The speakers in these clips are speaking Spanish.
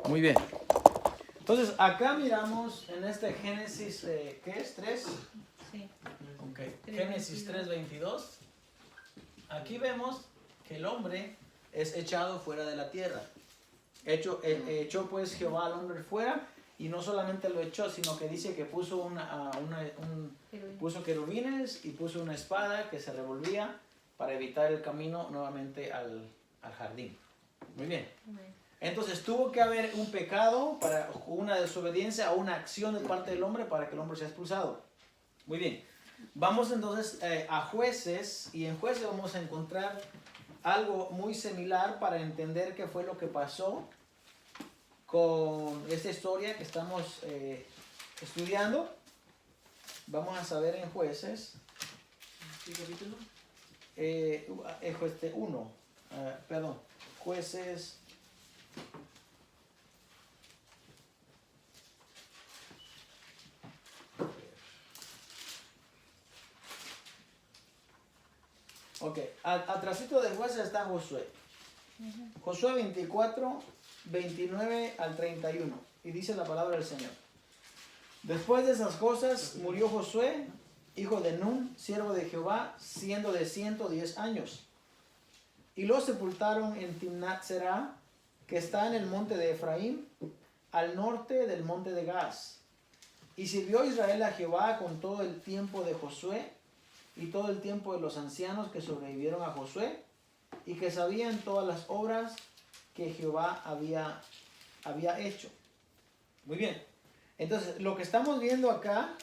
Muy bien. Entonces, acá miramos en este Génesis, ¿qué es? ¿3? Sí. Okay. Génesis 3:22. Aquí vemos que el hombre es echado fuera de la tierra. Echó pues Jehová al hombre fuera, y no solamente lo echó, sino que dice que puso puso querubines y puso una espada que se revolvía para evitar el camino nuevamente al jardín. Muy bien. Entonces tuvo que haber un pecado, para una desobediencia o una acción de parte del hombre para que el hombre sea expulsado. Muy bien. Vamos entonces a Jueces, y en Jueces vamos a encontrar algo muy similar para entender qué fue lo que pasó con esta historia que estamos estudiando. Vamos a saber en Jueces. ¿Qué capítulo? 1. Perdón. Jueces. Ok, atrásito de Jueces está Josué. Josué 24, 29 al 31. Y dice la palabra del Señor. Después de esas cosas murió Josué, hijo de Nun, siervo de Jehová, siendo de 110 años. Y lo sepultaron en Timnat Será, que está en el monte de Efraín, al norte del monte de Gaz. Y sirvió Israel a Jehová con todo el tiempo de Josué y todo el tiempo de los ancianos que sobrevivieron a Josué y que sabían todas las obras que Jehová había hecho. Muy bien. Entonces, lo que estamos viendo acá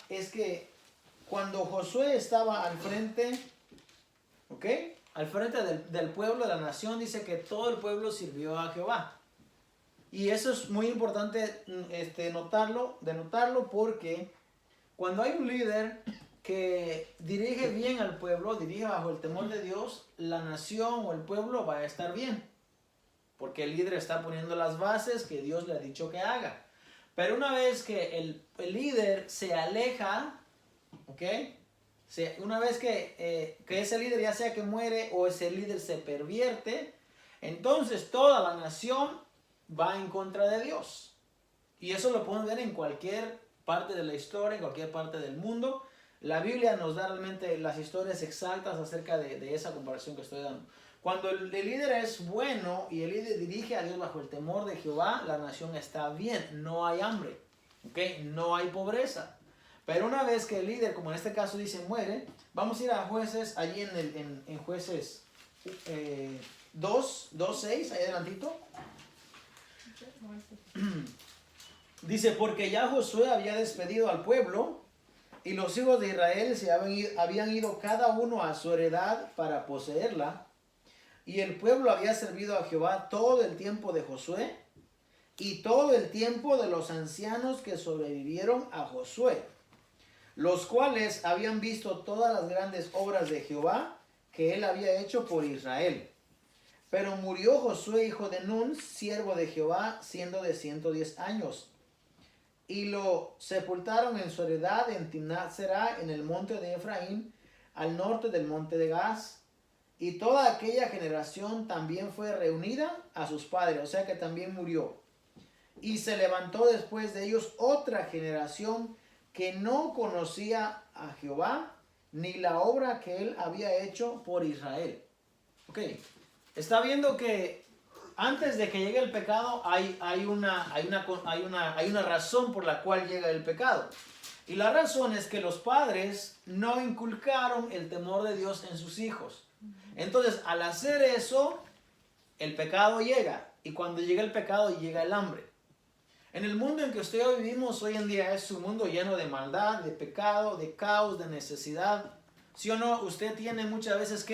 es que cuando Josué estaba al frente, ¿ok? Al frente del pueblo, de la nación, dice que todo el pueblo sirvió a Jehová. Y eso es muy importante denotarlo, porque cuando hay un líder que dirige bien al pueblo, dirige bajo el temor de Dios, la nación o el pueblo va a estar bien. Porque el líder está poniendo las bases que Dios le ha dicho que haga. Pero una vez que el líder se aleja, ¿ok? Una vez que ese líder, ya sea que muere o ese líder se pervierte, entonces toda la nación va en contra de Dios. Y eso lo podemos ver en cualquier parte de la historia, en cualquier parte del mundo. La Biblia nos da realmente las historias exactas acerca de esa comparación que estoy dando. Cuando el líder es bueno y el líder dirige a Dios bajo el temor de Jehová, la nación está bien, no hay hambre, ¿okay? No hay pobreza. Pero una vez que el líder, como en este caso dice, muere, vamos a ir a Jueces, allí en Jueces 2:6, ahí adelantito. Dice, porque ya Josué había despedido al pueblo y los hijos de Israel habían ido cada uno a su heredad para poseerla. Y el pueblo había servido a Jehová todo el tiempo de Josué y todo el tiempo de los ancianos que sobrevivieron a Josué, los cuales habían visto todas las grandes obras de Jehová que él había hecho por Israel. Pero murió Josué, hijo de Nun, siervo de Jehová, siendo de 110 años. Y lo sepultaron en su heredad en Timnat Será, en el monte de Efraín, al norte del monte de Gaz. Y toda aquella generación también fue reunida a sus padres, o sea que también murió. Y se levantó después de ellos otra generación que no conocía a Jehová, ni la obra que él había hecho por Israel. Ok, está viendo que antes de que llegue el pecado hay una razón por la cual llega el pecado. Y la razón es que los padres no inculcaron el temor de Dios en sus hijos. Entonces, al hacer eso, el pecado llega. Y cuando llega el pecado, llega el hambre. En el mundo en que usted y yo vivimos hoy en día es un mundo lleno de maldad, de pecado, de caos, de necesidad. ¿Sí o no? Usted tiene muchas veces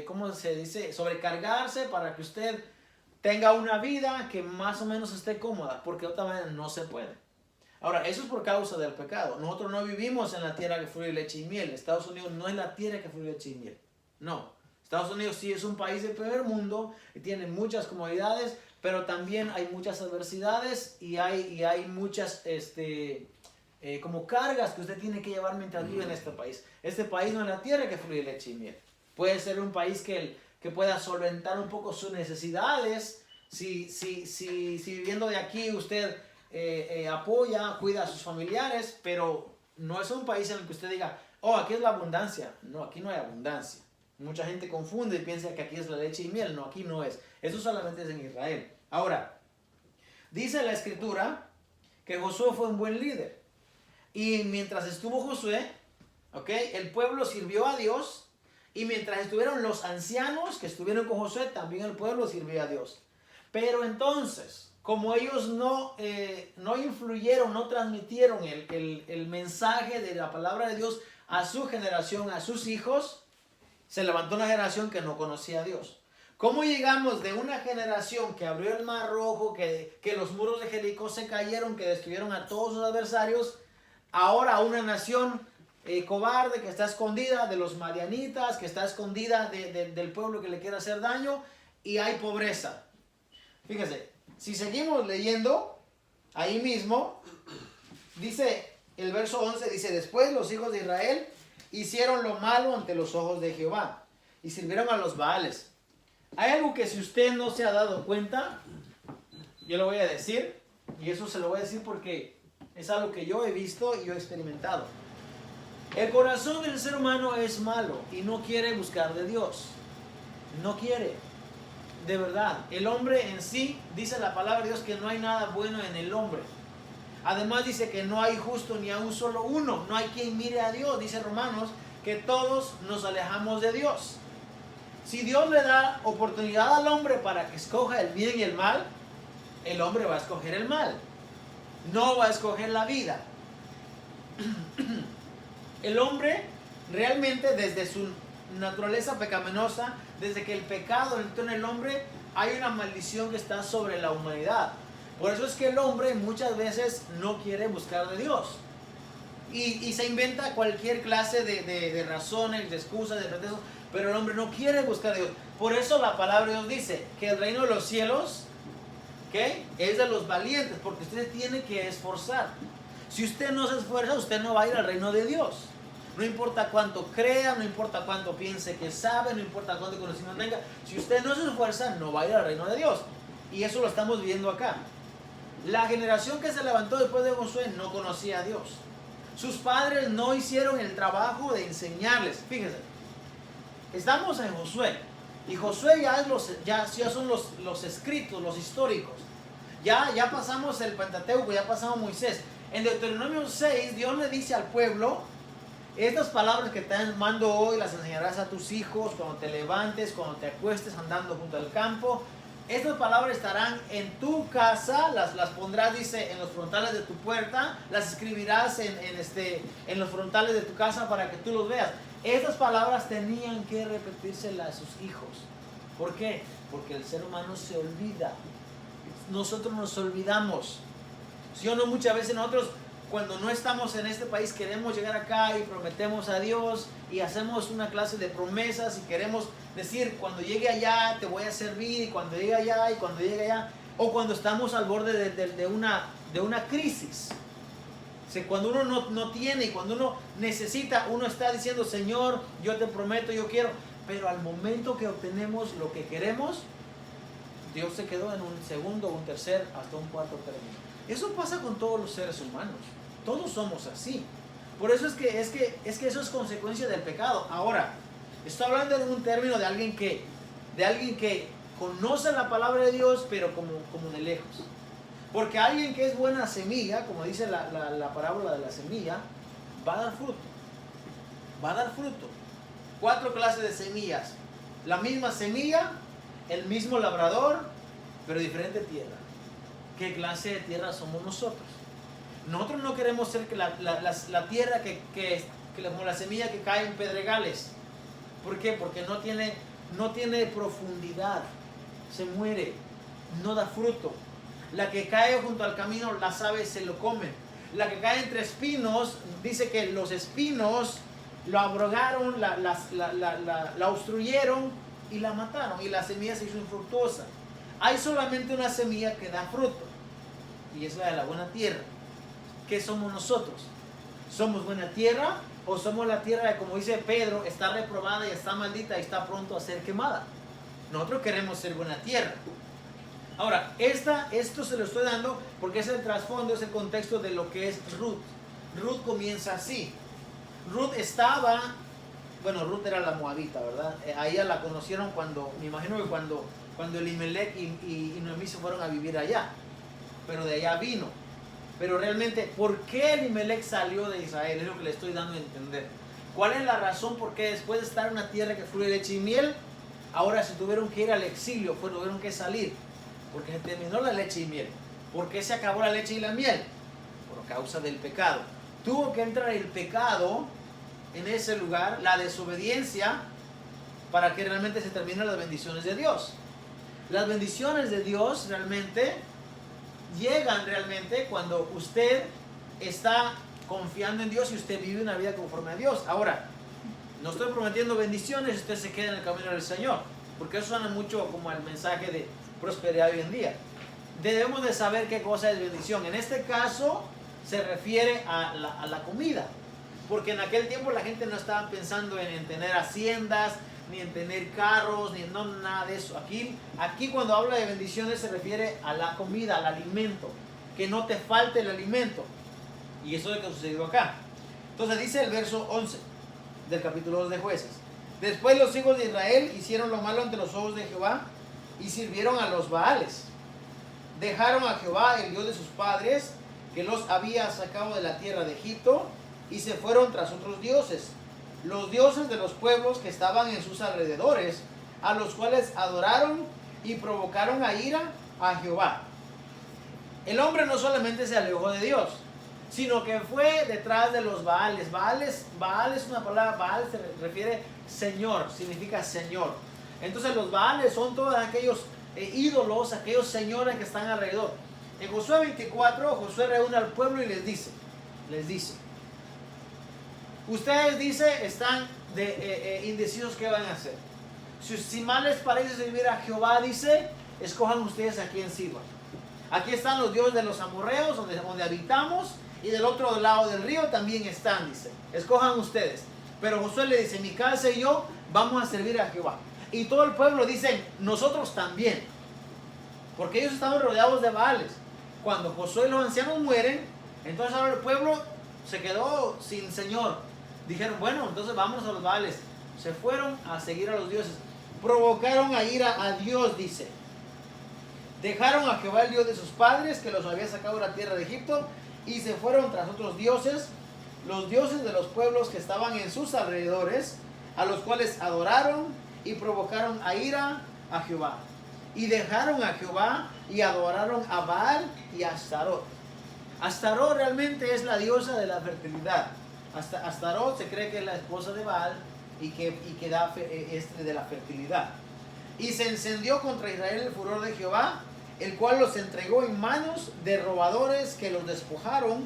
¿cómo se dice? Sobrecargarse para que usted tenga una vida que más o menos esté cómoda, porque de otra manera no se puede. Ahora, eso es por causa del pecado. Nosotros no vivimos en la tierra que fluye leche y miel. Estados Unidos no es la tierra que fluye leche y miel. No. Estados Unidos sí es un país del primer mundo y tiene muchas comodidades, pero también hay muchas adversidades y hay muchas como cargas que usted tiene que llevar mientras vive en este país. Este país no es la tierra que fluye leche y miel. Puede ser un país que pueda solventar un poco sus necesidades. Si viviendo de aquí usted apoya, cuida a sus familiares, pero no es un país en el que usted diga, oh, aquí es la abundancia. No, aquí no hay abundancia. Mucha gente confunde y piensa que aquí es la leche y miel. No, aquí no es. Eso solamente es en Israel. Ahora, dice la escritura que Josué fue un buen líder. Y mientras estuvo Josué, el pueblo sirvió a Dios. Y mientras estuvieron los ancianos que estuvieron con Josué, también el pueblo sirvió a Dios. Pero entonces, como ellos no influyeron, no transmitieron el mensaje de la palabra de Dios a su generación, a sus hijos, se levantó una generación que no conocía a Dios. ¿Cómo llegamos de una generación que abrió el mar rojo, que los muros de Jericó se cayeron, que destruyeron a todos sus adversarios, ahora a una nación cobarde que está escondida de los madianitas, que está escondida del pueblo que le quiere hacer daño, y hay pobreza? Fíjese, si seguimos leyendo, ahí mismo, dice el verso 11, dice, después los hijos de Israel hicieron lo malo ante los ojos de Jehová y sirvieron a los Baales. Hay algo que si usted no se ha dado cuenta, yo lo voy a decir, y eso se lo voy a decir porque es algo que yo he visto y yo he experimentado. El corazón del ser humano es malo y no quiere buscar de Dios. No quiere. De verdad, el hombre en sí, dice la palabra de Dios que no hay nada bueno en el hombre. Además dice que no hay justo ni a un solo uno. No hay quien mire a Dios. Dice Romanos que todos nos alejamos de Dios. Si Dios le da oportunidad al hombre para que escoja el bien y el mal, el hombre va a escoger el mal. No va a escoger la vida. El hombre realmente desde su naturaleza pecaminosa, desde que el pecado entró en el hombre, hay una maldición que está sobre la humanidad. Por eso es que el hombre muchas veces no quiere buscar de Dios. Y se inventa cualquier clase de razones, de excusas, de pretextos, pero el hombre no quiere buscar a Dios. Por eso la palabra de Dios dice que el reino de los cielos es de los valientes, porque usted tiene que esforzar. Si usted no se esfuerza, usted no va a ir al reino de Dios. No importa cuánto crea, no importa cuánto piense que sabe, no importa cuánto conocimiento tenga. Si usted no se esfuerza, no va a ir al reino de Dios. Y eso lo estamos viendo acá. La generación que se levantó después de Josué no conocía a Dios. Sus padres no hicieron el trabajo de enseñarles. Fíjense, estamos en Josué. Y Josué ya son los escritos, los históricos. Ya pasamos el Pentateuco, ya pasamos Moisés. En Deuteronomio 6, Dios le dice al pueblo: estas palabras que te mando hoy las enseñarás a tus hijos cuando te levantes, cuando te acuestes andando junto al campo. Estas palabras estarán en tu casa, las pondrás, dice, en los frontales de tu puerta, las escribirás en los frontales de tu casa para que tú los veas. Estas palabras tenían que repetírselas a sus hijos. ¿Por qué? Porque el ser humano se olvida. Nosotros nos olvidamos. ¿Sí o no? Muchas veces nosotros, cuando no estamos en este país, queremos llegar acá y prometemos a Dios y hacemos una clase de promesas y queremos decir, cuando llegue allá te voy a servir, y cuando llegue allá, y cuando llegue allá, o cuando estamos al borde de una crisis. O sea, cuando uno no tiene y cuando uno necesita, uno está diciendo: Señor, yo te prometo, yo quiero, pero al momento que obtenemos lo que queremos, Dios se quedó en un segundo, un tercer, hasta un cuarto término. Eso pasa con todos los seres humanos. Todos somos así. Por eso es que eso es consecuencia del pecado. Ahora, estoy hablando en un término de alguien que conoce la palabra de Dios, pero como de lejos. Porque alguien que es buena semilla, como dice la parábola de la semilla, va a dar fruto. Va a dar fruto. 4 clases de semillas. La misma semilla, el mismo labrador, pero diferente tierra. ¿Qué clase de tierra somos nosotros? Nosotros no queremos ser la tierra que como la semilla que cae en pedregales. ¿Por qué? Porque no tiene profundidad. Se muere. No da fruto. La que cae junto al camino, las aves se lo comen. La que cae entre espinos, dice que los espinos lo abrogaron, la obstruyeron y la mataron. Y la semilla se hizo infructuosa. Hay solamente una semilla que da fruto. Y es la de la buena tierra. ¿Qué somos nosotros? ¿Somos buena tierra ¿O somos la tierra que, como dice Pedro, está reprobada y está maldita y está pronto a ser quemada? Nosotros queremos ser buena tierra. Ahora, esto se lo estoy dando porque es el trasfondo, es el contexto de lo que es Ruth. Ruth comienza así. Ruth Ruth era la moabita, ¿verdad? A ella la conocieron cuando, me imagino que cuando Elimelech y Noemí se fueron a vivir allá. Pero de allá vino. Pero realmente, ¿por qué Elimelech salió de Israel? Es lo que le estoy dando a entender. ¿Cuál es la razón por qué después de estar en una tierra que fluye leche y miel, ahora se tuvieron que ir al exilio, tuvieron que salir? Porque se terminó la leche y miel. ¿Por qué se acabó la leche y la miel? Por causa del pecado. Tuvo que entrar el pecado en ese lugar, la desobediencia, para que realmente se terminen las bendiciones de Dios. Las bendiciones de Dios realmente llegan cuando usted está confiando en Dios y usted vive una vida conforme a Dios. Ahora, no estoy prometiendo bendiciones si usted se queda en el camino del Señor, porque eso suena mucho como el mensaje de prosperidad hoy en día. Debemos de saber qué cosa es bendición. En este caso se refiere a la comida, porque en aquel tiempo la gente no estaba pensando en tener haciendas, ni en tener carros, ni nada de eso. Aquí cuando habla de bendiciones se refiere a la comida, al alimento, que no te falte el alimento. Y eso es lo que sucedió acá. Entonces dice el verso 11 del capítulo 2 de Jueces: después los hijos de Israel hicieron lo malo ante los ojos de Jehová y sirvieron a los Baales. Dejaron a Jehová, el Dios de sus padres, que los había sacado de la tierra de Egipto, y se fueron tras otros dioses, los dioses de los pueblos que estaban en sus alrededores, a los cuales adoraron y provocaron a ira a Jehová. El hombre no solamente se alejó de Dios, sino que fue detrás de los Baales. Baal es una palabra, Baal se refiere Señor, significa Señor. Entonces los Baales son todos aquellos ídolos, aquellos señores que están alrededor. En Josué 24, Josué reúne al pueblo y les dice, ustedes están indecisos qué van a hacer. Si mal les parece servir a Jehová, dice, escojan ustedes a quién sirvan. Aquí están los dioses de los amorreos, donde habitamos, y del otro lado del río también están, dice. Escojan ustedes. Pero Josué le dice, mi casa y yo vamos a servir a Jehová. Y todo el pueblo dice, nosotros también. Porque ellos estaban rodeados de Baales. Cuando Josué y los ancianos mueren, entonces ahora el pueblo se quedó sin Señor. Dijeron, bueno, entonces vamos a los Baales. Se fueron a seguir a los dioses. Provocaron a ira a Dios, dice. Dejaron a Jehová, el Dios de sus padres, que los había sacado de la tierra de Egipto, y se fueron tras otros dioses, los dioses de los pueblos que estaban en sus alrededores, a los cuales adoraron y provocaron a ira a Jehová. Y dejaron a Jehová y adoraron a Baal y a Astarot. Astarot realmente es la diosa de la fertilidad. Astarot se cree que es la esposa de Baal y que da de la fertilidad. Y se encendió contra Israel el furor de Jehová, el cual los entregó en manos de robadores que los despojaron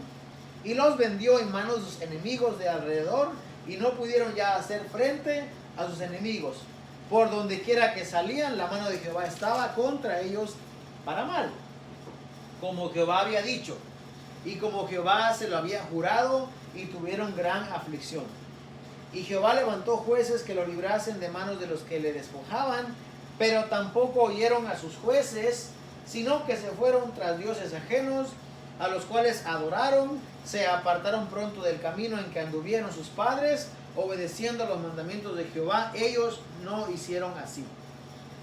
y los vendió en manos de sus enemigos de alrededor, y no pudieron ya hacer frente a sus enemigos. Por donde quiera que salían, la mano de Jehová estaba contra ellos para mal, como Jehová había dicho, y como Jehová se lo había jurado, y tuvieron gran aflicción. Y Jehová levantó jueces que lo librasen de manos de los que le despojaban, pero tampoco oyeron a sus jueces, sino que se fueron tras dioses ajenos, a los cuales adoraron, se apartaron pronto del camino en que anduvieron sus padres, obedeciendo los mandamientos de Jehová. Ellos no hicieron así.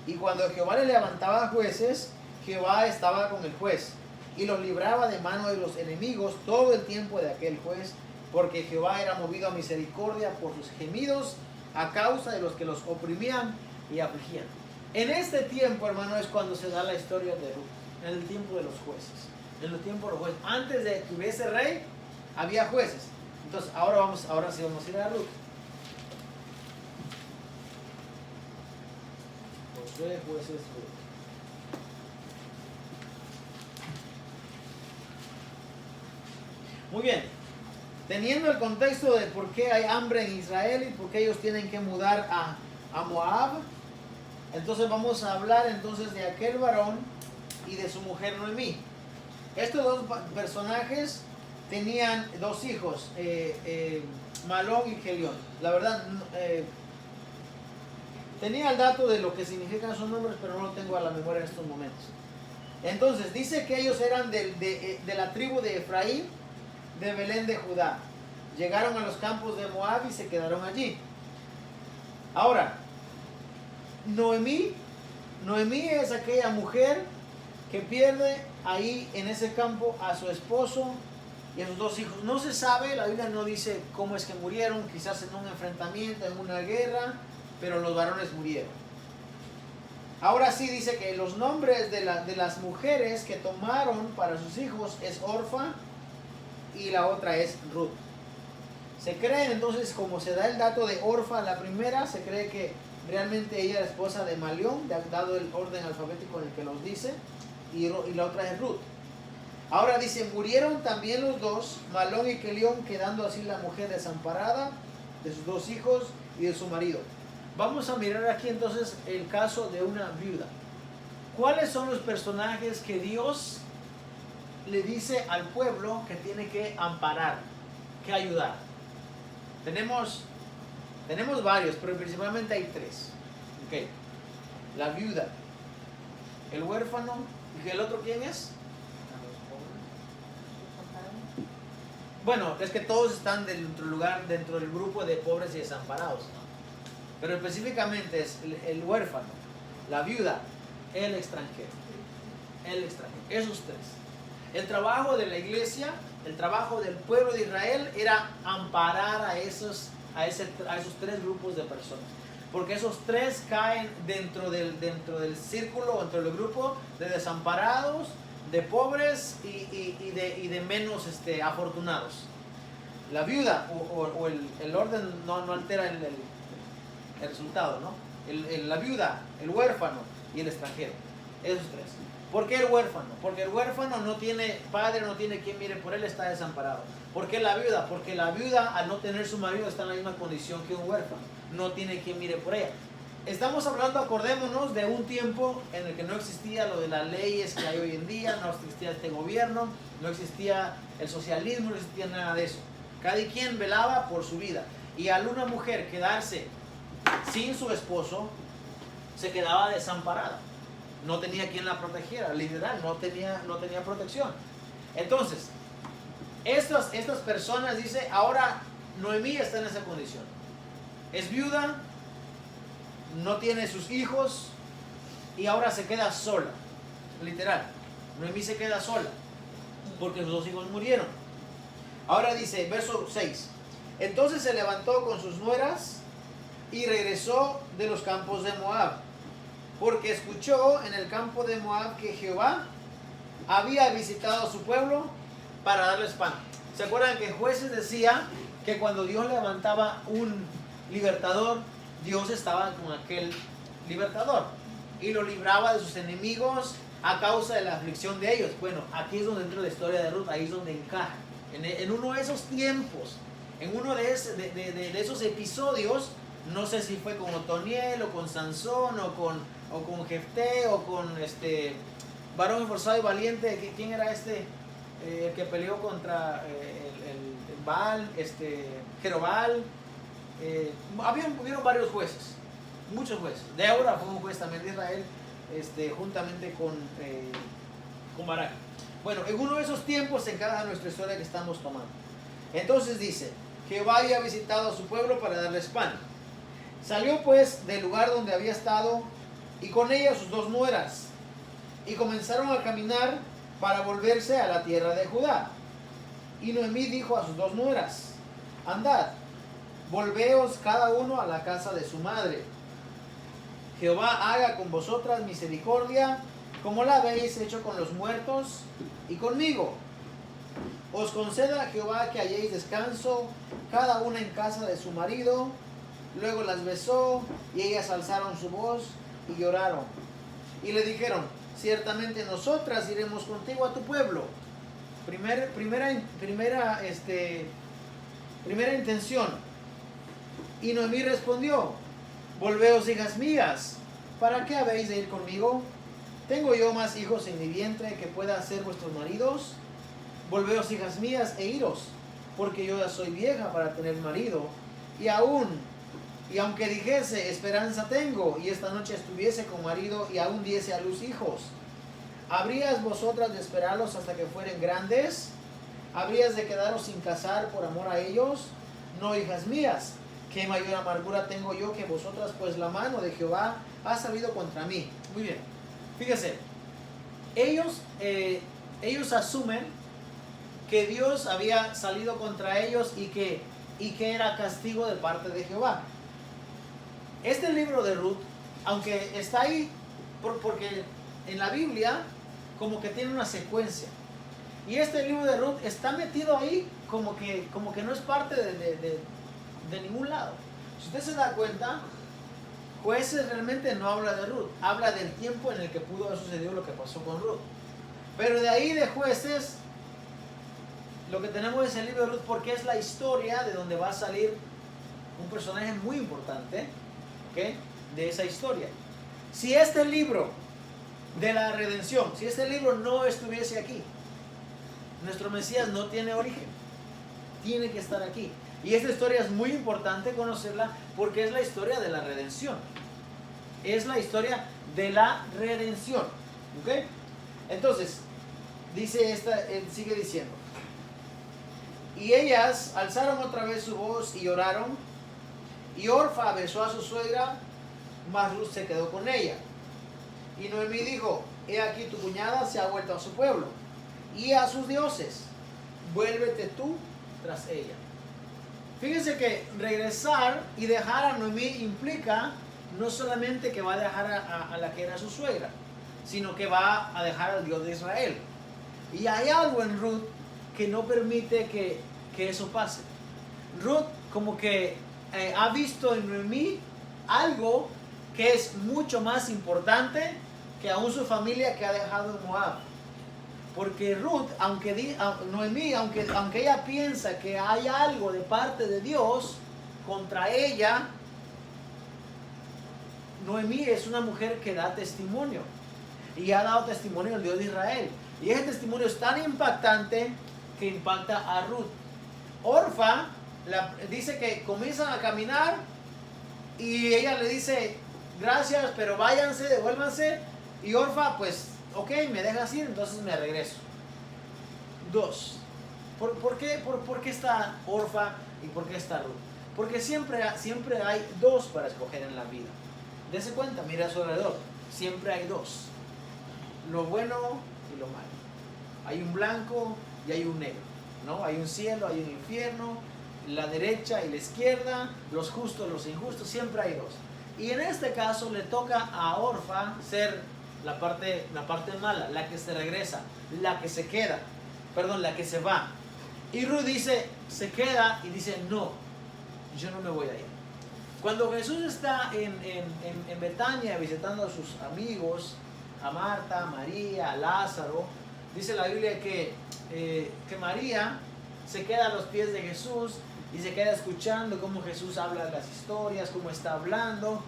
Y cuando Jehová le levantaba jueces, Jehová estaba con el juez, y los libraba de mano de los enemigos todo el tiempo de aquel juez, porque Jehová era movido a misericordia por sus gemidos, a causa de los que los oprimían y afligían. En este tiempo, hermano, es cuando se da la historia de Ruth, en el tiempo de los jueces. En el tiempo de los jueces. Antes de que hubiese rey, había jueces. Entonces, ahora sí vamos a ir a Ruth. Josué, jueces, Ruth. Muy bien. Teniendo el contexto de por qué hay hambre en Israel y por qué ellos tienen que mudar a Moab, entonces vamos a hablar entonces de aquel varón y de su mujer Noemí. Estos dos personajes tenían dos hijos, Malón y Kelión. La verdad, tenía el dato de lo que significan esos nombres, pero no lo tengo a la memoria en estos momentos. Entonces, dice que ellos eran de la tribu de Efraín, de Belén de Judá. Llegaron a los campos de Moab y se quedaron allí. Ahora, Noemí es aquella mujer que pierde ahí en ese campo a su esposo y a sus dos hijos. No se sabe, la Biblia no dice cómo es que murieron, quizás en un enfrentamiento, en una guerra, pero los varones murieron. Ahora sí dice que los nombres de las mujeres que tomaron para sus hijos es Orfa y la otra es Ruth. Se cree entonces, como se da el dato de Orfa, la primera, se cree que realmente ella era esposa de Malión, dado el orden alfabético en el que los dice, y la otra es Ruth. Ahora dice, murieron también los dos, Malón y Kelión, quedando así la mujer desamparada de sus dos hijos y de su marido. Vamos a mirar aquí entonces el caso de una viuda. ¿Cuáles son los personajes que Dios le dice al pueblo que tiene que amparar, que ayudar? Tenemos varios, pero principalmente hay tres. Okay. La viuda, el huérfano, ¿y el otro quién es? Bueno, es que todos están dentro del grupo de pobres y desamparados, ¿no? Pero específicamente es el huérfano, la viuda, el extranjero. Esos tres. El trabajo de la iglesia, el trabajo del pueblo de Israel era amparar a esos tres grupos de personas. Porque esos tres caen dentro del círculo, dentro del grupo de desamparados, de pobres y de menos afortunados. La viuda o el orden no altera el resultado, ¿no? La viuda, el huérfano y el extranjero. Esos tres. ¿Por qué el huérfano? Porque el huérfano no tiene padre, no tiene quien mire por él, está desamparado. ¿Por qué la viuda? Porque la viuda, al no tener su marido, está en la misma condición que un huérfano. No tiene quien mire por ella. Estamos hablando, acordémonos, de un tiempo en el que no existía lo de las leyes que hay hoy en día, no existía este gobierno, no existía el socialismo, no existía nada de eso. Cada quien velaba por su vida. Y al una mujer quedarse sin su esposo, se quedaba desamparada. No tenía quien la protegiera, literal, no tenía protección. Entonces, estas personas, dice, ahora Noemí está en esa condición. Es viuda, no tiene sus hijos y ahora se queda sola. Literal, Noemí se queda sola porque sus dos hijos murieron. Ahora dice, verso 6. Entonces se levantó con sus nueras y regresó de los campos de Moab, porque escuchó en el campo de Moab que Jehová había visitado a su pueblo para darles pan. ¿Se acuerdan que Jueces decía que cuando Dios levantaba un libertador, Dios estaba con aquel libertador y lo libraba de sus enemigos a causa de la aflicción de ellos? Bueno, aquí es donde entra la historia de Ruth, ahí es donde encaja. En uno de esos tiempos, en uno de esos episodios, no sé si fue con Otoniel o con Sansón o con Jefté o con varón esforzado y valiente. ¿Quién era el que peleó contra el Baal, Jerobal? Hubieron varios jueces, muchos jueces. Débora fue un juez también de Israel, juntamente con Barak. Bueno, en uno de esos tiempos se encaja nuestra historia que estamos tomando. Entonces dice, Jehová había visitado a su pueblo para darles pan. Salió pues del lugar donde había estado y con ella sus dos nueras, y comenzaron a caminar para volverse a la tierra de Judá. Y Noemí dijo a sus dos nueras, andad, volveos cada uno a la casa de su madre. Jehová haga con vosotras misericordia, como la habéis hecho con los muertos y conmigo. Os conceda Jehová que halléis descanso, cada una en casa de su marido. Luego las besó y ellas alzaron su voz y lloraron. Y le dijeron, ciertamente nosotras iremos contigo a tu pueblo. Primera intención. Y Noemí respondió, volveos, hijas mías, ¿para qué habéis de ir conmigo? ¿Tengo yo más hijos en mi vientre que pueda ser vuestros maridos? Volveos, hijas mías, e iros. porque yo ya soy vieja para tener marido, y aunque dijese, esperanza tengo, y esta noche estuviese con marido, y aún diese a luz hijos, ¿habrías vosotras de esperarlos hasta que fueren grandes? ¿Habrías de quedaros sin casar por amor a ellos? No, hijas mías, qué mayor amargura tengo yo que vosotras, pues la mano de Jehová ha salido contra mí. Muy bien, fíjese, ellos asumen que Dios había salido contra ellos y que era castigo de parte de Jehová. Este libro de Ruth, aunque está ahí, porque en la Biblia como que tiene una secuencia, y este libro de Ruth está metido ahí como que no es parte de ningún lado. Si usted se da cuenta, Jueces realmente no habla de Ruth, habla del tiempo en el que pudo haber sucedido lo que pasó con Ruth. Pero de ahí de Jueces, lo que tenemos es el libro de Ruth, porque es la historia de donde va a salir un personaje muy importante, ¿ok?, de esa historia. Si este libro de la redención, si este libro no estuviese aquí, nuestro Mesías no tiene origen, tiene que estar aquí. Y esta historia es muy importante conocerla porque es la historia de la redención. Es la historia de la redención. ¿Ok? Entonces, sigue diciendo. Y ellas alzaron otra vez su voz y lloraron. Y Orfa besó a su suegra, mas Ruth se quedó con ella. Y Noemí dijo, he aquí tu cuñada se ha vuelto a su pueblo y a sus dioses. Vuélvete tú tras ella. Fíjense que regresar y dejar a Noemí implica no solamente que va a dejar a la que era su suegra, sino que va a dejar al Dios de Israel. Y hay algo en Ruth que no permite que eso pase. Ruth como que ha visto en Noemí algo que es mucho más importante que aún su familia que ha dejado en Moab. Porque Ruth, Noemí, aunque ella piensa que hay algo de parte de Dios contra ella, Noemí es una mujer que da testimonio. Y ha dado testimonio al Dios de Israel. Y ese testimonio es tan impactante que impacta a Ruth. Orfa dice que comienzan a caminar y ella le dice, gracias, pero váyanse, devuélvanse. Y Orfa, pues, ok, me dejas ir, entonces me regreso. 2. ¿Por qué está Orfa y por qué está Ruth? Porque siempre hay dos para escoger en la vida. Dese cuenta, mira a su alrededor. Siempre hay dos. Lo bueno y lo malo. Hay un blanco y hay un negro, ¿no? Hay un cielo, hay un infierno, la derecha y la izquierda, los justos, los injustos, siempre hay dos. Y en este caso le toca a Orfa ser la parte mala, la que se regresa, la que se queda, la que se va. Y Ruth se queda y dice, no, yo no me voy a ir. Cuando Jesús está en Betania visitando a sus amigos, a Marta, a María, a Lázaro, dice la Biblia que María se queda a los pies de Jesús y se queda escuchando cómo Jesús habla de las historias, cómo está hablando.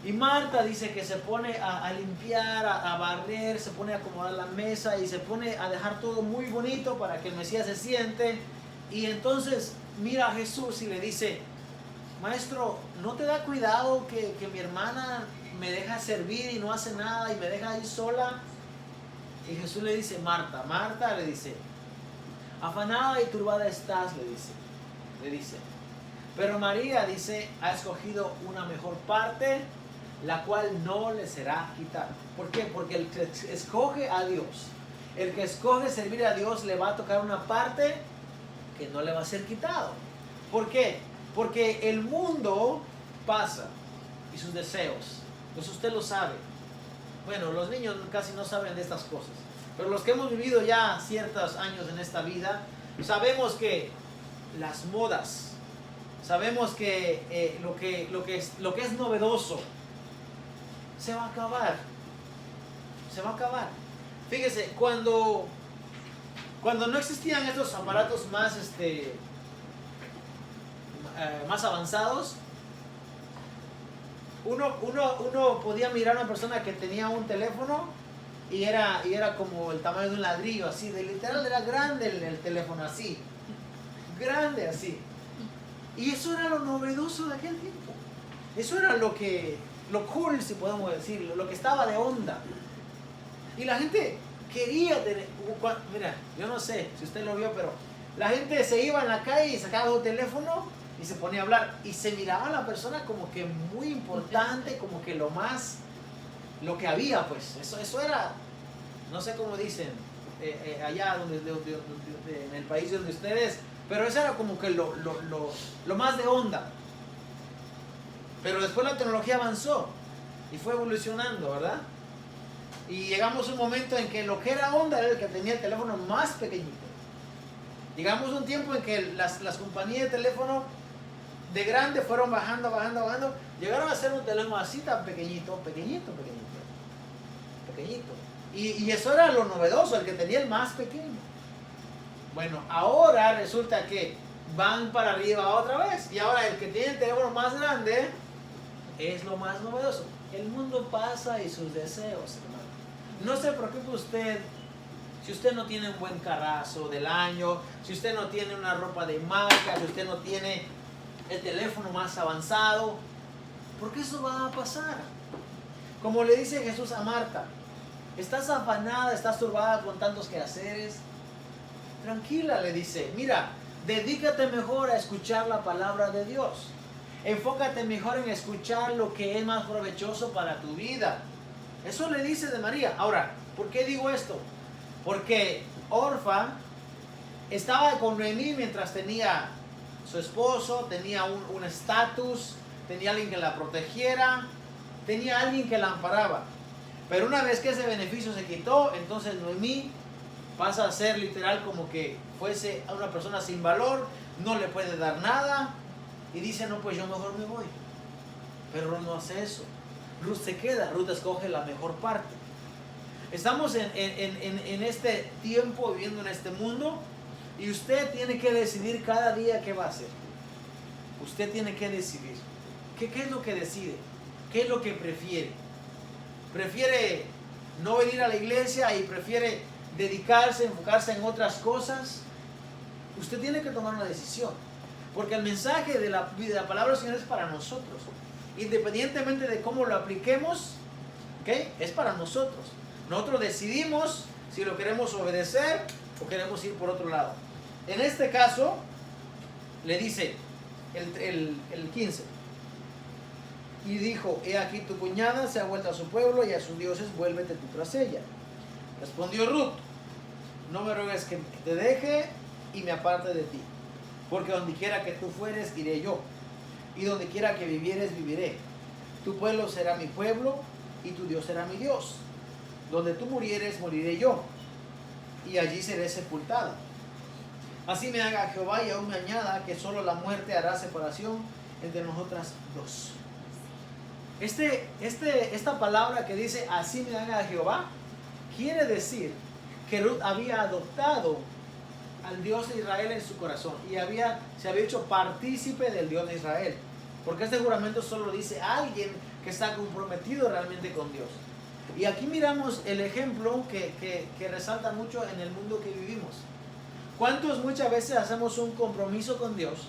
Y Marta dice que se pone a limpiar, a barrer, se pone a acomodar la mesa y se pone a dejar todo muy bonito para que el Mesías se siente. Y entonces mira a Jesús y le dice, maestro, ¿no te da cuidado que mi hermana me deja servir y no hace nada y me deja ahí sola? Y Jesús le dice, Marta, Marta, le dice, afanada y turbada estás, le dice. Pero María, dice, ha escogido una mejor parte, la cual no le será quitada. ¿Por qué? Porque el que escoge a Dios, el que escoge servir a Dios, le va a tocar una parte que no le va a ser quitado. ¿Por qué? Porque el mundo pasa y sus deseos, pues usted lo sabe. Bueno, los niños casi no saben de estas cosas, pero los que hemos vivido ya ciertos años en esta vida, sabemos que las modas, sabemos que lo que es novedoso se va a acabar. Se va a acabar. Fíjese, cuando no existían estos aparatos más avanzados, uno podía mirar a una persona que tenía un teléfono y era como el tamaño de un ladrillo, así, de literal era grande el teléfono, así, grande así. Y eso era lo novedoso de aquel tiempo. Eso era lo cool, si podemos decirlo, lo que estaba de onda. Y la gente quería tener, mira, yo no sé si usted lo vio, pero la gente se iba en la calle y sacaba su teléfono y se ponía a hablar. Y se miraba a la persona como que muy importante, como que lo que había, pues. Eso era, no sé cómo dicen, allá en el país donde ustedes, pero eso era como que lo más de onda. Pero después la tecnología avanzó y fue evolucionando, ¿verdad? Y llegamos a un momento en que lo que era onda era el que tenía el teléfono más pequeñito. Llegamos a un tiempo en que las compañías de teléfono de grande fueron bajando. Llegaron a ser un teléfono así tan pequeñito. Y eso era lo novedoso, el que tenía el más pequeño. Bueno, ahora resulta que van para arriba otra vez. Y ahora el que tiene el teléfono más grande es lo más novedoso. El mundo pasa y sus deseos, hermano. No se preocupe usted si usted no tiene un buen carrazo del año, si usted no tiene una ropa de marca, si usted no tiene el teléfono más avanzado, porque eso va a pasar. Como le dice Jesús a Marta, estás afanada, estás turbada con tantos quehaceres. Tranquila, le dice, mira, dedícate mejor a escuchar la palabra de Dios. Enfócate mejor en escuchar lo que es más provechoso para tu vida. Eso le dice de María. Ahora, ¿por qué digo esto? Porque Orfa estaba con Noemí mientras tenía su esposo, tenía un estatus, tenía alguien que la protegiera, tenía alguien que la amparaba. Pero una vez que ese beneficio se quitó, entonces Noemí pasa a ser literal como que fuese a una persona sin valor, no le puede dar nada y dice, no, pues yo mejor me voy. Pero Ruth no hace eso. Ruth se queda, Ruth escoge la mejor parte. Estamos en este tiempo, viviendo en este mundo, y usted tiene que decidir cada día qué va a hacer. Usted tiene que decidir. ¿Qué es lo que decide? ¿Qué es lo que prefiere? ¿Prefiere no venir a la iglesia y prefiere dedicarse, enfocarse en otras cosas? Usted tiene que tomar una decisión. Porque el mensaje de la palabra del Señor es para nosotros. Independientemente de cómo lo apliquemos, ¿okay? Es para nosotros. Nosotros decidimos si lo queremos obedecer o queremos ir por otro lado. En este caso, le dice el 15. Y dijo, he aquí tu cuñada se ha vuelto a su pueblo y a sus dioses, vuélvete tú tras ella. Respondió Ruth, no me ruegues que te deje y me aparte de ti, porque donde quiera que tú fueres, iré yo, y donde quiera que vivieres, viviré. Tu pueblo será mi pueblo y tu Dios será mi Dios. Donde tú murieres, moriré yo, y allí seré sepultada. Así me haga Jehová y aún me añada que solo la muerte hará separación entre nosotras dos. Esta palabra que dice así me haga Jehová quiere decir que Ruth había adoptado al Dios de Israel en su corazón y se había hecho partícipe del Dios de Israel, porque este juramento solo dice a alguien que está comprometido realmente con Dios. Y aquí miramos el ejemplo que resalta mucho en el mundo que vivimos. ¿Cuántos muchas veces hacemos un compromiso con Dios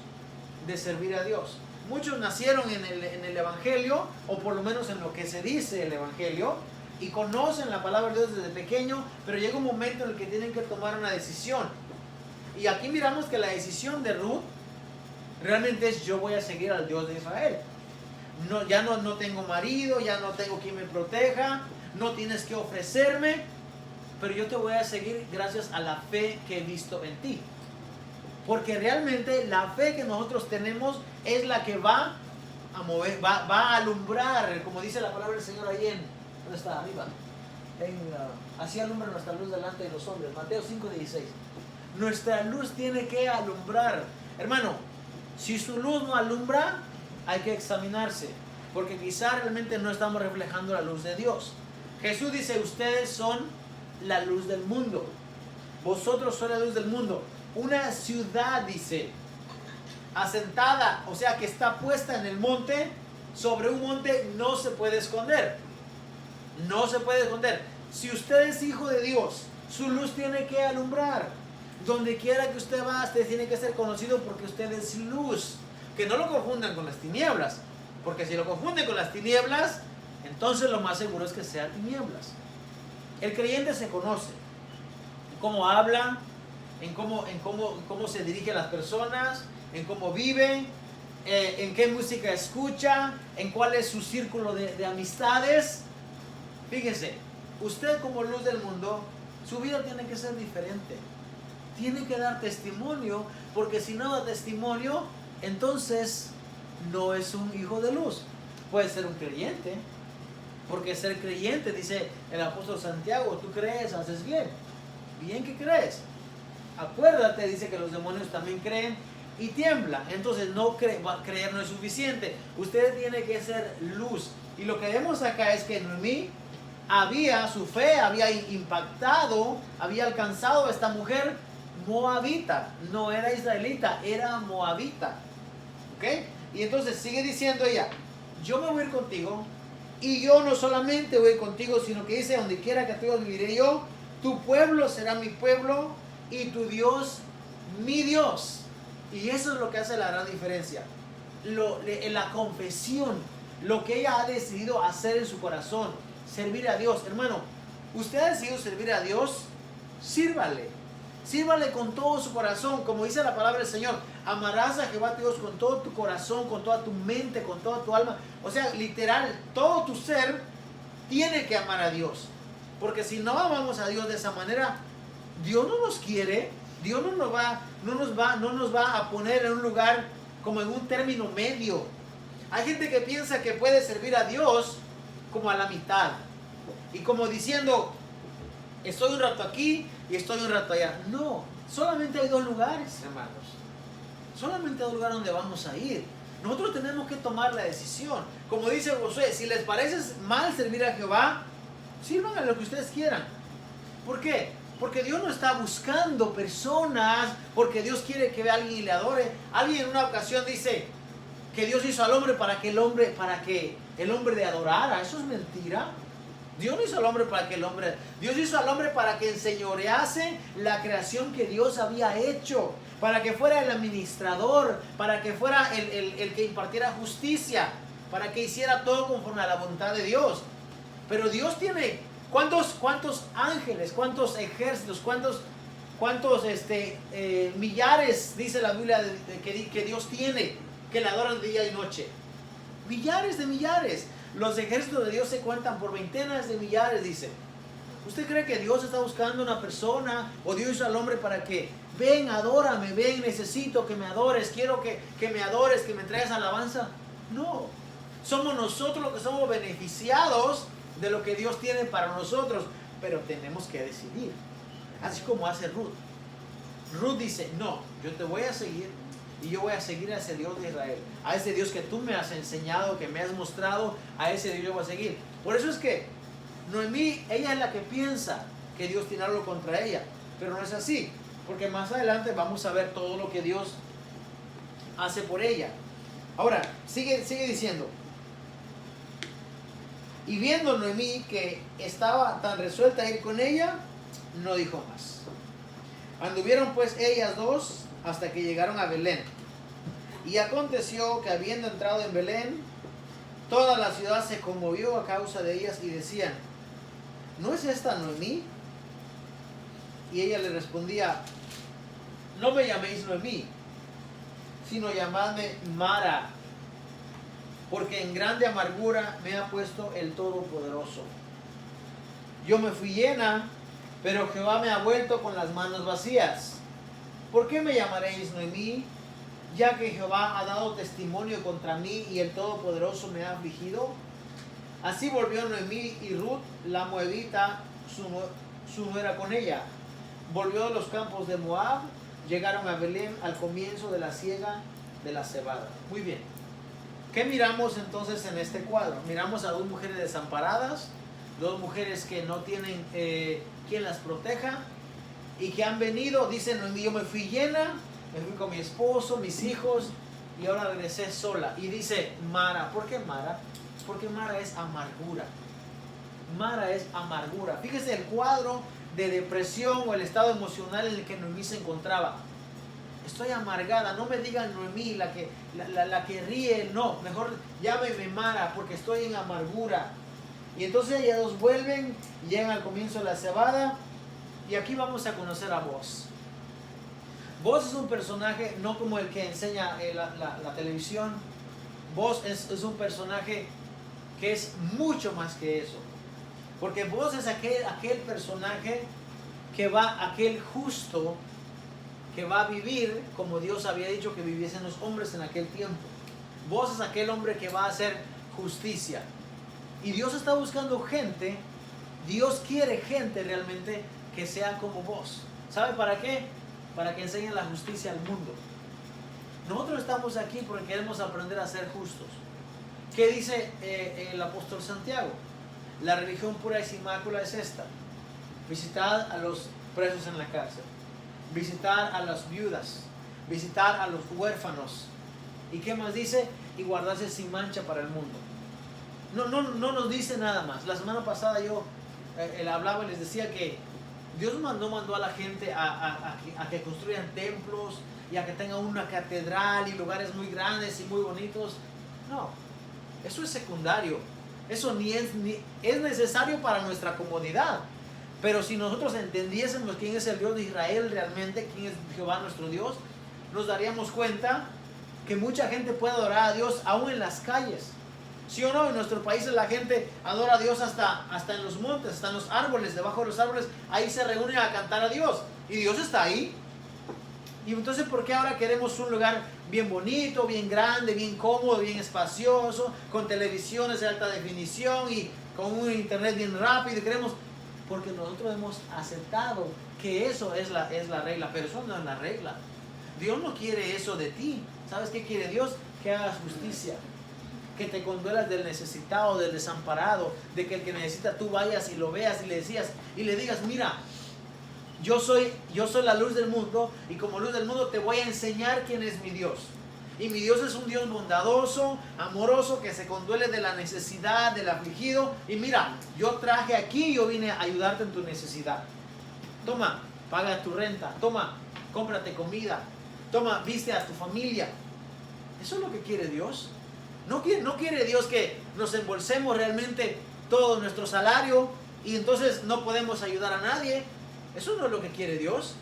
de servir a Dios? Muchos nacieron en el Evangelio, o por lo menos en lo que se dice el Evangelio, y conocen la palabra de Dios desde pequeño, pero llega un momento en el que tienen que tomar una decisión. Y aquí miramos que la decisión de Ruth realmente es: yo voy a seguir al Dios de Israel. Ya no tengo marido, ya no tengo quien me proteja, no tienes que ofrecerme, pero yo te voy a seguir gracias a la fe que he visto en ti. Porque realmente la fe que nosotros tenemos es la que va a mover, va a alumbrar, como dice la palabra del Señor ahí ¿dónde está? Arriba. Así alumbra nuestra luz delante de los hombres. Mateo 5:16. Nuestra luz tiene que alumbrar. Hermano, si su luz no alumbra, hay que examinarse, porque quizá realmente no estamos reflejando la luz de Dios. Jesús dice: ustedes son la luz del mundo. Vosotros sois la luz del mundo. Una ciudad, dice, asentada, o sea que está puesta en el monte, sobre un monte, no se puede esconder. No se puede esconder. Si usted es hijo de Dios, su luz tiene que alumbrar. Donde quiera que usted va, usted tiene que ser conocido porque usted es luz. Que no lo confundan con las tinieblas. Porque si lo confunden con las tinieblas, entonces lo más seguro es que sea tinieblas. El creyente se conoce. En cómo habla, en cómo se dirige a las personas, en cómo vive, en qué música escucha, en cuál es su círculo de amistades. Fíjese, usted como luz del mundo, su vida tiene que ser diferente. Tiene que dar testimonio, porque si no da testimonio, entonces no es un hijo de luz. Puede ser un creyente, porque ser creyente, dice el apóstol Santiago, tú crees, haces bien. Bien que crees. Acuérdate, dice que los demonios también creen y tiemblan. Entonces creer no es suficiente. Usted tiene que ser luz. Y lo que vemos acá es que Noemí su fe había impactado, había alcanzado a esta mujer moabita. No era israelita, era moabita. ¿Ok? Y entonces sigue diciendo ella, yo me voy a ir contigo. Y yo no solamente voy contigo, sino que dice, donde quiera que tú vayas, viviré yo. Tu pueblo será mi pueblo y tu Dios mi Dios. Y eso es lo que hace la gran diferencia. La confesión, lo que ella ha decidido hacer en su corazón, servir a Dios. Hermano, usted ha decidido servir a Dios, sírvale. Sírvale con todo su corazón, como dice la palabra del Señor. Amarás a Jehová tu Dios con todo tu corazón, con toda tu mente, con toda tu alma. O sea, literal, todo tu ser tiene que amar a Dios. Porque si no amamos a Dios de esa manera, Dios no nos quiere. Dios no nos va a poner en un lugar como en un término medio. Hay gente que piensa que puede servir a Dios como a la mitad. Y como diciendo, estoy un rato aquí y estoy un rato allá. No, solamente hay dos lugares, hermanos. Solamente hay dos lugares donde vamos a ir. Nosotros tenemos que tomar la decisión. Como dice Josué, si les parece mal servir a Jehová, sirvan a lo que ustedes quieran. ¿Por qué? Porque Dios no está buscando personas, porque Dios quiere que vea a alguien y le adore. Alguien en una ocasión dice que Dios hizo al hombre para que el hombre le adorara. Eso es mentira. Dios no hizo al hombre para que Dios hizo al hombre para que enseñorease la creación que Dios había hecho, para que fuera el administrador, para que fuera el que impartiera justicia, para que hiciera todo conforme a la voluntad de Dios. Pero Dios tiene ¿cuántos ángeles, cuántos ejércitos, cuántos millares, dice la Biblia, que Dios tiene, que le adoran día y noche? Millares de millares. Los ejércitos de Dios se cuentan por ventenas de millares, dice. ¿Usted cree que Dios está buscando una persona, o Dios hizo al hombre para que ven, adórame, ven, necesito que me adores, quiero que me adores, que me traigas alabanza? No. Somos nosotros los que somos beneficiados de lo que Dios tiene para nosotros, pero tenemos que decidir. Así como hace Ruth. Ruth dice, no, yo te voy a seguir y yo voy a seguir a ese Dios de Israel, a ese Dios que tú me has enseñado, que me has mostrado, a ese Dios yo voy a seguir. Por eso es que Noemí, ella es la que piensa que Dios tiene algo contra ella, pero no es así, porque más adelante vamos a ver todo lo que Dios hace por ella. Ahora, sigue diciendo. Y viendo Noemí que estaba tan resuelta a ir con ella, no dijo más. Anduvieron pues ellas dos hasta que llegaron a Belén. Y aconteció que habiendo entrado en Belén, toda la ciudad se conmovió a causa de ellas y decían, ¿no es esta Noemí? Y ella le respondía, no me llaméis Noemí, sino llamadme Mara, porque en grande amargura me ha puesto el Todopoderoso. Yo me fui llena, pero Jehová me ha vuelto con las manos vacías. ¿Por qué me llamaréis Noemí? Ya que Jehová ha dado testimonio contra mí y el Todopoderoso me ha afligido. Así volvió Noemí y Ruth, la moabita, su nuera con ella. Volvió de los campos de Moab, llegaron a Belén al comienzo de la siega de la cebada. Muy bien. ¿Qué miramos entonces en este cuadro? Miramos a dos mujeres desamparadas, dos mujeres que no tienen quien las proteja y que han venido, dicen, yo me fui llena, me fui con mi esposo, mis hijos y ahora regresé sola. Y dice Mara, ¿por qué Mara? Porque Mara es amargura. Mara es amargura. Fíjese el cuadro de depresión o el estado emocional en el que Noemí se encontraba. Estoy amargada, no me digan Noemí, la que ríe, no, mejor llámeme Mara, porque estoy en amargura. Y entonces ellas dos vuelven, llegan al comienzo de la cebada, y aquí vamos a conocer a Boaz. Boaz es un personaje no como el que enseña la televisión. Boaz es un personaje que es mucho más que eso. Porque Boaz es aquel personaje aquel justo que va a vivir como Dios había dicho que viviesen los hombres en aquel tiempo. Boaz es aquel hombre que va a hacer justicia. Y Dios está buscando gente, Dios quiere gente realmente que sea como Boaz. ¿Sabe para qué? Para que enseñen la justicia al mundo. Nosotros estamos aquí porque queremos aprender a ser justos. ¿Qué dice el apóstol Santiago? La religión pura y sin mácula es esta: visitad a los presos en la cárcel, visitar a las viudas, visitar a los huérfanos. ¿Y qué más dice? Y guardarse sin mancha para el mundo. No nos dice nada más. La semana pasada yo hablaba y les decía que Dios no mandó a la gente a que construyan templos y a que tengan una catedral y lugares muy grandes y muy bonitos. No, eso es secundario. Eso es necesario para nuestra comodidad. Pero si nosotros entendiésemos quién es el Dios de Israel realmente, quién es Jehová nuestro Dios, nos daríamos cuenta que mucha gente puede adorar a Dios aún en las calles. ¿Sí o no? En nuestro país la gente adora a Dios hasta en los montes, hasta en los árboles, debajo de los árboles. Ahí se reúnen a cantar a Dios. Y Dios está ahí. Y entonces, ¿por qué ahora queremos un lugar bien bonito, bien grande, bien cómodo, bien espacioso, con televisiones de alta definición y con un internet bien rápido? Y queremos... Porque nosotros hemos aceptado que eso es la regla, pero eso no es la regla. Dios no quiere eso de ti. ¿Sabes qué quiere Dios? Que hagas justicia, que te conduelas del necesitado, del desamparado, de que el que necesita tú vayas y lo veas y le digas, mira, yo soy la luz del mundo, y como luz del mundo te voy a enseñar quién es mi Dios. Y mi Dios es un Dios bondadoso, amoroso, que se conduele de la necesidad, del afligido. Y mira, yo traje aquí, yo vine a ayudarte en tu necesidad. Toma, paga tu renta. Toma, cómprate comida. Toma, viste a tu familia. Eso es lo que quiere Dios. No quiere Dios que nos embolsemos realmente todo nuestro salario y entonces no podemos ayudar a nadie. Eso no es lo que quiere Dios.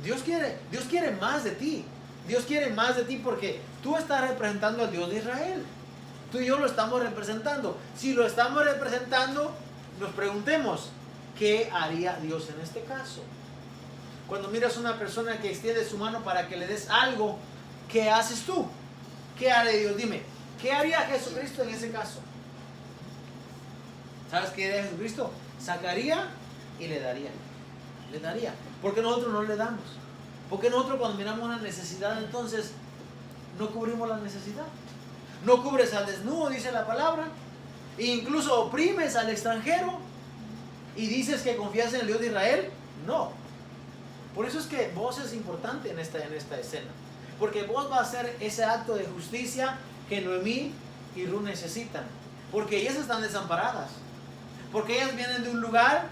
Dios quiere más de ti. Dios quiere más de ti porque tú estás representando al Dios de Israel. Tú y yo lo estamos representando. Si lo estamos representando, nos preguntemos, ¿qué haría Dios en este caso? Cuando miras a una persona que extiende su mano para que le des algo, ¿qué haces tú? ¿Qué hará Dios? Dime, ¿qué haría Jesucristo en ese caso? ¿Sabes qué haría Jesucristo? Sacaría y le daría. Le daría. ¿Por qué nosotros no le damos? Porque nosotros cuando miramos una necesidad, entonces no cubrimos la necesidad. No cubres al desnudo, dice la palabra. E incluso oprimes al extranjero y dices que confías en el Dios de Israel. No. Por eso es que Boaz es importante en esta escena. Porque Boaz va a hacer ese acto de justicia que Noemí y Ruth necesitan. Porque ellas están desamparadas. Porque ellas vienen de un lugar,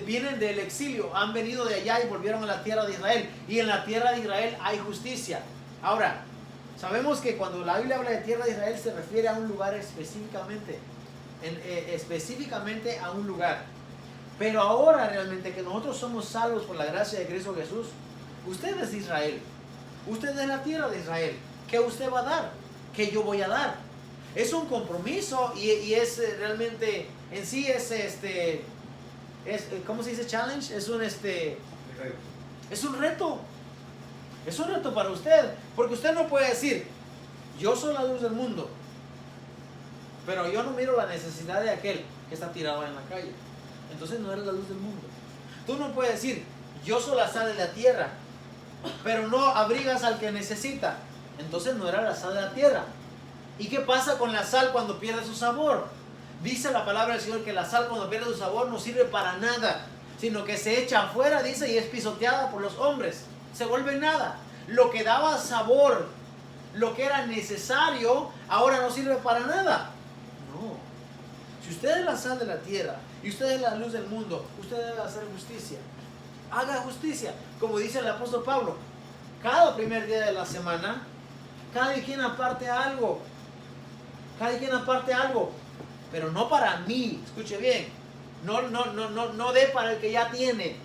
vienen del exilio, han venido de allá y volvieron a la tierra de Israel. Y en la tierra de Israel hay justicia. Ahora, sabemos que cuando la Biblia habla de tierra de Israel se refiere a un lugar específicamente. Específicamente a un lugar. Pero ahora realmente que nosotros somos salvos por la gracia de Cristo Jesús, usted es de Israel. Usted es la tierra de Israel. ¿Qué usted va a dar? ¿Qué yo voy a dar? Es un compromiso y es realmente, en sí es ¿cómo se dice? Challenge. Es un reto. Es un reto para usted. Porque usted no puede decir, yo soy la luz del mundo, pero yo no miro la necesidad de aquel que está tirado en la calle. Entonces no eres la luz del mundo. Tú no puedes decir, yo soy la sal de la tierra, pero no abrigas al que necesita. Entonces no eres la sal de la tierra. ¿Y qué pasa con la sal cuando pierde su sabor? Dice la palabra del Señor que la sal cuando pierde su sabor no sirve para nada, sino que se echa afuera, dice, y es pisoteada por los hombres. Se vuelve nada. Lo que daba sabor, lo que era necesario, ahora no sirve para nada. No. Si usted es la sal de la tierra y usted es la luz del mundo, usted debe hacer justicia. Haga justicia. Como dice el apóstol Pablo, cada primer día de la semana, cada quien aparte algo. Cada quien aparte algo. Pero no para mí. Escuche bien. No dé para el que ya tiene.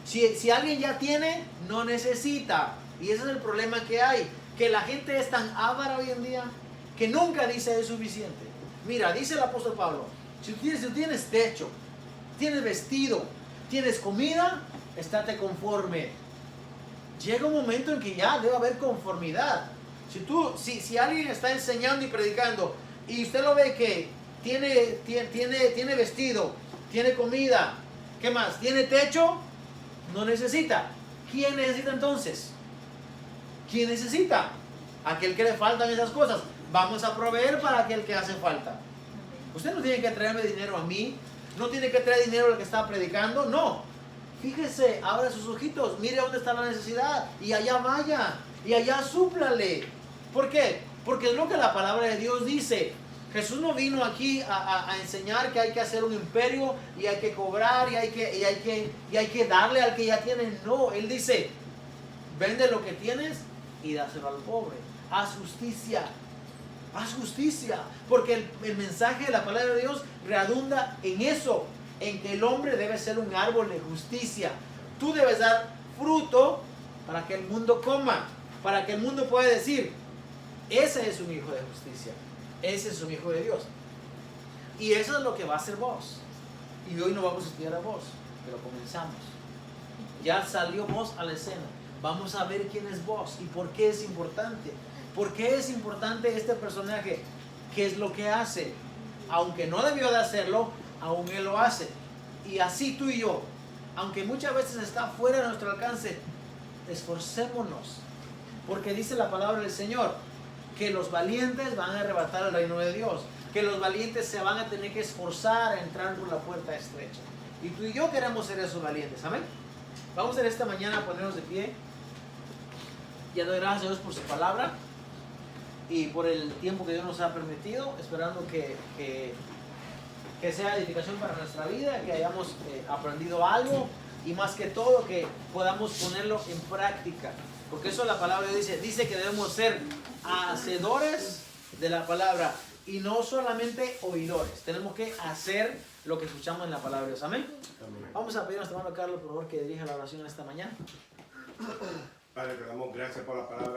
Si alguien ya tiene, no necesita. Y ese es el problema que hay. Que la gente es tan avara hoy en día que nunca dice es suficiente. Mira, dice el apóstol Pablo, si tú tienes techo, tienes vestido, tienes comida, estate conforme. Llega un momento en que ya debe haber conformidad. Si alguien está enseñando y predicando y usted lo ve que tiene vestido, tiene comida, ¿qué más? ¿Tiene techo? No necesita. ¿Quién necesita entonces? ¿Quién necesita? Aquel que le faltan esas cosas. Vamos a proveer para aquel que hace falta. Usted no tiene que traerme dinero a mí, no tiene que traer dinero al que está predicando, no. Fíjese, abra sus ojitos, mire dónde está la necesidad y allá vaya, y allá súplale. ¿Por qué? Porque es lo que la palabra de Dios dice. Jesús no vino aquí a enseñar que hay que hacer un imperio y hay que cobrar y hay que darle al que ya tiene. No, Él dice, vende lo que tienes y dáselo al pobre. Haz justicia. Haz justicia. Porque el mensaje de la palabra de Dios redunda en eso. En que el hombre debe ser un árbol de justicia. Tú debes dar fruto para que el mundo coma. Para que el mundo pueda decir, ese es un hijo de justicia. Ese es un hijo de Dios. Y eso es lo que va a hacer vos. Y hoy no vamos a estudiar a vos, pero comenzamos. Ya salió vos a la escena. Vamos a ver quién es vos y por qué es importante. ¿Por qué es importante este personaje? ¿Qué es lo que hace? Aunque no debió de hacerlo, aún él lo hace. Y así tú y yo, aunque muchas veces está fuera de nuestro alcance, esforcémonos. Porque dice la palabra del Señor, que los valientes van a arrebatar el reino de Dios. Que los valientes se van a tener que esforzar a entrar por la puerta estrecha. Y tú y yo queremos ser esos valientes. Amén. Vamos en esta mañana a ponernos de pie. Y a dar gracias a Dios por su palabra. Y por el tiempo que Dios nos ha permitido. Esperando que sea edificación para nuestra vida. Que hayamos aprendido algo. Y más que todo que podamos ponerlo en práctica. Porque eso la palabra dice que debemos ser hacedores de la palabra y no solamente oidores. Tenemos que hacer lo que escuchamos en la palabra de Dios. Amén. Amén. Vamos a pedir a nuestro hermano Carlos, por favor, que dirija la oración esta mañana. Padre, te damos gracias por la palabra.